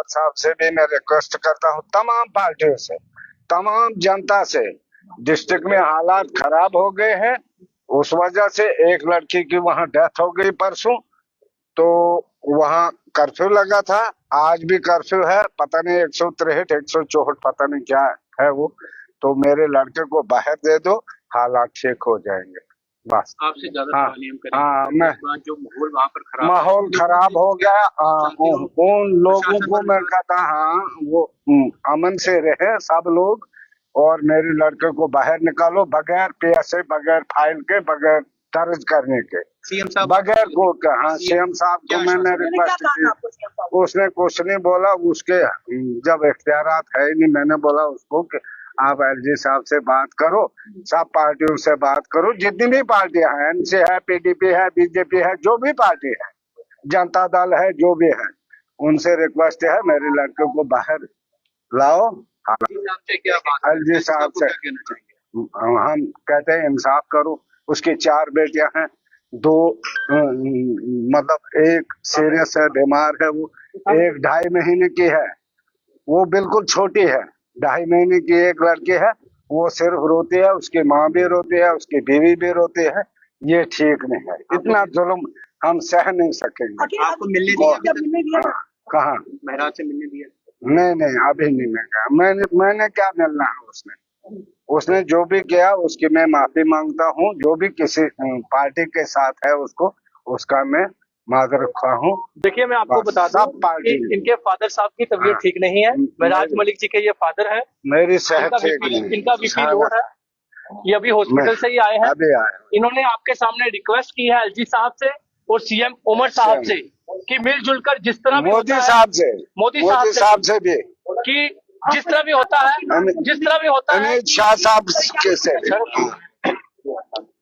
साहब से भी मैं रिक्वेस्ट करता हूँ, तमाम पार्टियों से, तमाम जनता से। डिस्ट्रिक्ट में हालात खराब हो गए हैं, उस वजह से एक लड़की की वहां डेथ हो गई परसों, तो वहां कर्फ्यू लगा था। आज भी कर्फ्यू है, पता नहीं 163 164 पता नहीं क्या है वो। तो मेरे लड़के को बाहर दे दो, हालात ठीक हो जाएंगे बस। आपसे ज्यादा हाँ, सवाल हम करेंगे। हाँ, मैं जो माहौल वहाँ पर खराब माहौल खराब हो गया, उन लोगों को मैं कहता, हाँ वो अमन से रहे सब लोग, और मेरे लड़के को बाहर निकालो बगैर पैसे, बगैर फाइल के, बगैर दर्ज करने के, सीएम साहब बगैर कोर्ट का। हाँ, सीएम साहब को मैंने रिक्वेस्ट की, उसने कुछ नहीं बोला। उसके जब इख्तियारात है ही नहीं, मैंने बोला उसको कि आप एलजी साहब से बात करो, सब पार्टियों से बात करो, जितनी भी पार्टियां हैं, एनसी है, पीडीपी है, बीजेपी है, जो भी पार्टी है, जनता दल है, जो भी है, उनसे रिक्वेस्ट है मेरे लड़के को बाहर लाओ। एलजी साहब से हम कहते हैं इंसाफ करो। उसकी 4 बेटियां हैं, 2 मतलब एक सीरियस है, बीमार है, वो एक 2.5 महीने की है, वो बिल्कुल छोटी है, 2.5 महीने की एक लड़की है, वो सिर्फ रोती है, उसकी माँ भी रोती है, उसकी बीवी भी रोती है। ये ठीक नहीं है, इतना जुल्म हम सह नहीं सकेंगे। आपको मिलने दिया? कहाँ? महराज से मिलने दिया? नहीं, अभी नहीं मिला। मैंने क्या मिलना है उसने जो भी किया उसकी मैं माफी मांगता हूँ। जो भी किसी पार्टी के साथ है उसका मैं माजरत खा हूँ। देखिए, मैं आपको बता दूं कि इनके फादर साहब की तबीयत ठीक नहीं है। महराज मलिक जी के ये फादर है, मेरी सेहत ठीक नहीं, इनका बीपी लो है, ये अभी हॉस्पिटल से ही आए हैं। इन्होंने आपके सामने रिक्वेस्ट की है एलजी साहब से और सीएम उमर साहब से कि मिलजुल कर जिस तरह भी मोदी साहब से भी कि जिस तरह भी होता है अमित शाह साहब के से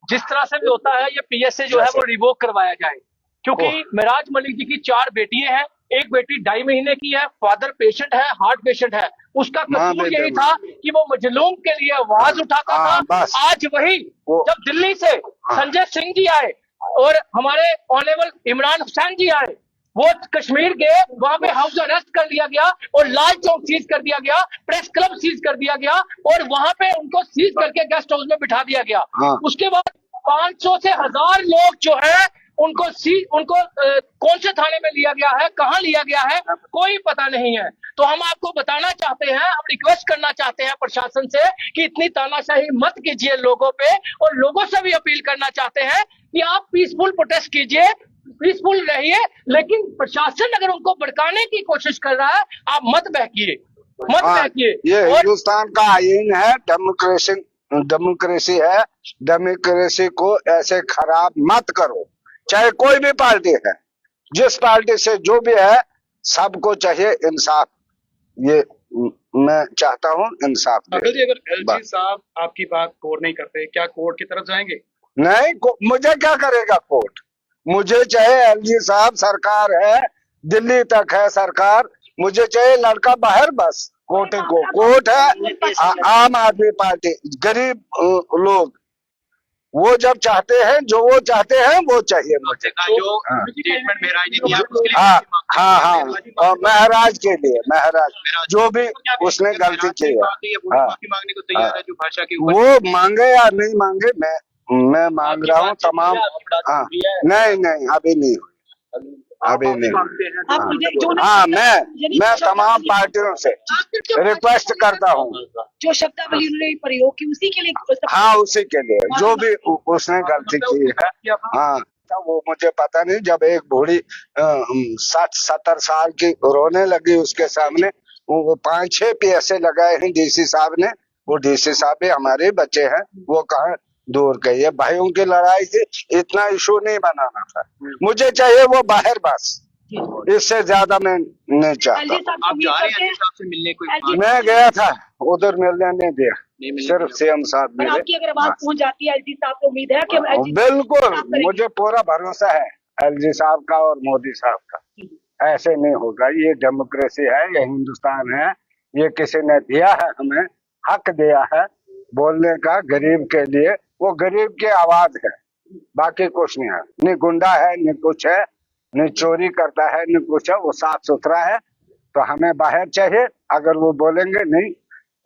जिस तरह से भी होता है, ये पीएसए जो है वो रिवोक करवाया जाए, क्योंकि महराज मलिक जी की 4 बेटियां हैं, एक बेटी 2.5 महीने की है, फादर पेशेंट है, हार्ट पेशेंट है। उसका कसूर यही था कि वो मजलूम के लिए आवाज उठाता था। आज वही जब दिल्ली से संजय सिंह जी आए और हमारे ऑनरेबल इमरान हुसैन जी आए, वो कश्मीर गए, वहां पे हाउस अरेस्ट कर लिया गया और लाल चौक सीज कर दिया गया, प्रेस क्लब सीज कर दिया गया और वहां पे उनको सीज करके गेस्ट हाउस में बिठा दिया गया। उसके बाद 500 से 1000 लोग जो है उनको कौन से थाने में लिया गया है, कहाँ लिया गया है, कोई पता नहीं है। तो हम आपको बताना चाहते हैं, हम रिक्वेस्ट करना चाहते हैं प्रशासन से कि इतनी तानाशाही मत कीजिए लोगों पे, और लोगों से भी अपील करना चाहते हैं कि आप पीसफुल प्रोटेस्ट कीजिए, पीसफुल रहिए, लेकिन प्रशासन अगर उनको भड़काने की कोशिश कर रहा है, आप मत बहकिए। ये हिंदुस्तान का आईन है, डेमोक्रेसी है, डेमोक्रेसी को ऐसे खराब मत करो। चाहे कोई भी पार्टी है, जिस पार्टी से जो भी है, सबको चाहिए इंसाफ। ये मैं चाहता हूँ इंसाफ दे। अगर एलजी साहब आपकी बात गौर नहीं करते, क्या कोर्ट की तरफ जाएंगे? नहीं, मुझे क्या करेगा कोर्ट? मुझे चाहे एलजी साहब, सरकार है, दिल्ली तक है सरकार, मुझे चाहिए लड़का बाहर बस। कोर्ट है आम आदमी पार्टी, गरीब लोग, वो जब चाहते हैं, जो वो चाहते हैं वो चाहिए मुझे। जो स्टेटमेंट महराज ने दिया उसके लिए हाँ, महराज के लिए, महराज जो भी उसने गलती की है, माफी मांगने को तैयार है जो भाषा की, वो मांगे या नहीं मांगे, मैं मांग रहा हूँ तमाम। नहीं, अभी नहीं, हाँ, मैं तमाम पार्टियों से रिक्वेस्ट करता हूँ, जो शब्दावली उन्होंने प्रयोग की उसी के लिए, हाँ उसी के लिए, जो भी उसने गलती की है। हाँ, वो मुझे पता नहीं, जब एक बूढ़ी 60-70 साल की रोने लगी उसके सामने, वो 5-6 पैसे लगाए हैं डीसी साहब ने, वो डीसी साहब भी हमारे बच्चे हैं, वो कहाँ दूर गई है। भाइयों की लड़ाई थी, इतना इशू नहीं बनाना था, मुझे चाहिए वो बाहर बस, इससे ज्यादा मैं नहीं चाहता। आप जा रहे हैं साहब से मिलने? कोई मैं गया था उधर, मिलने नहीं दिया, सिर्फ सीएम साहब मिले। आपकी अगर आवाज पहुंच जाती है एलजी साहब को, उम्मीद है कि बिल्कुल, मुझे पूरा भरोसा है एलजी साहब का और मोदी साहब का। ऐसे नहीं होगा, ये डेमोक्रेसी है, ये हिंदुस्तान है, ये किसी ने दिया है, हमें हक दिया है बोलने का गरीब के लिए। वो गरीब की आवाज है, बाकी कुछ नहीं है, न गुंडा है, न कुछ है, न चोरी करता है, न कुछ है, वो साफ सुथरा है, तो हमें बाहर चाहिए। अगर वो बोलेंगे नहीं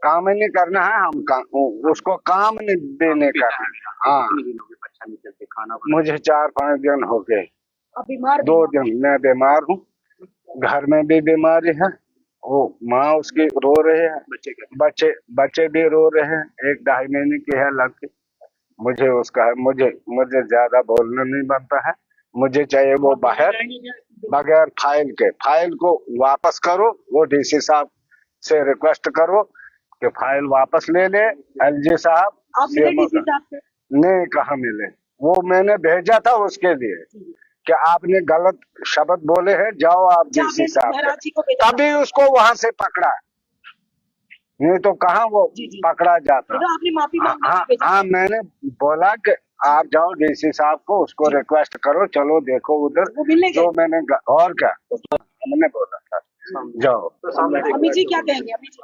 काम ही नहीं करना है, हम उसको काम नहीं देने का है। हाँ, मुझे 4-5 दिन हो गए, अब बीमार 2 दिन मैं बीमार हूँ, घर में भी बीमारी है, वो माँ उसकी रो रहे हैं, बच्चे भी रो रहे हैं, 1-2.5 महीने की है लड़की। मुझे उसका है, मुझे ज्यादा बोलना नहीं बनता है। मुझे चाहिए वो बाहर, बगैर फाइल को वापस करो। वो डीसी साहब से रिक्वेस्ट करो कि फाइल वापस ले ले। एलजी साहब आप मिले डीसी साहब से? नहीं, कहाँ मिले, वो मैंने भेजा था उसके लिए कि आपने गलत शब्द बोले हैं, जाओ आप डीसी साहब महाराज जी को भेजा तभी उसको वहां से पकड़ा, नहीं तो कहाँ वो पकड़ा जाता। तो आपने माफी मांगी? हाँ, मैंने बोला कि आप जाओ डीसी साहब को उसको रिक्वेस्ट करो, चलो देखो उधर वो मिलने जो मैंने और क्या हमने बोला था, जाओ। अमित जी क्या कहेंगे? अमित जी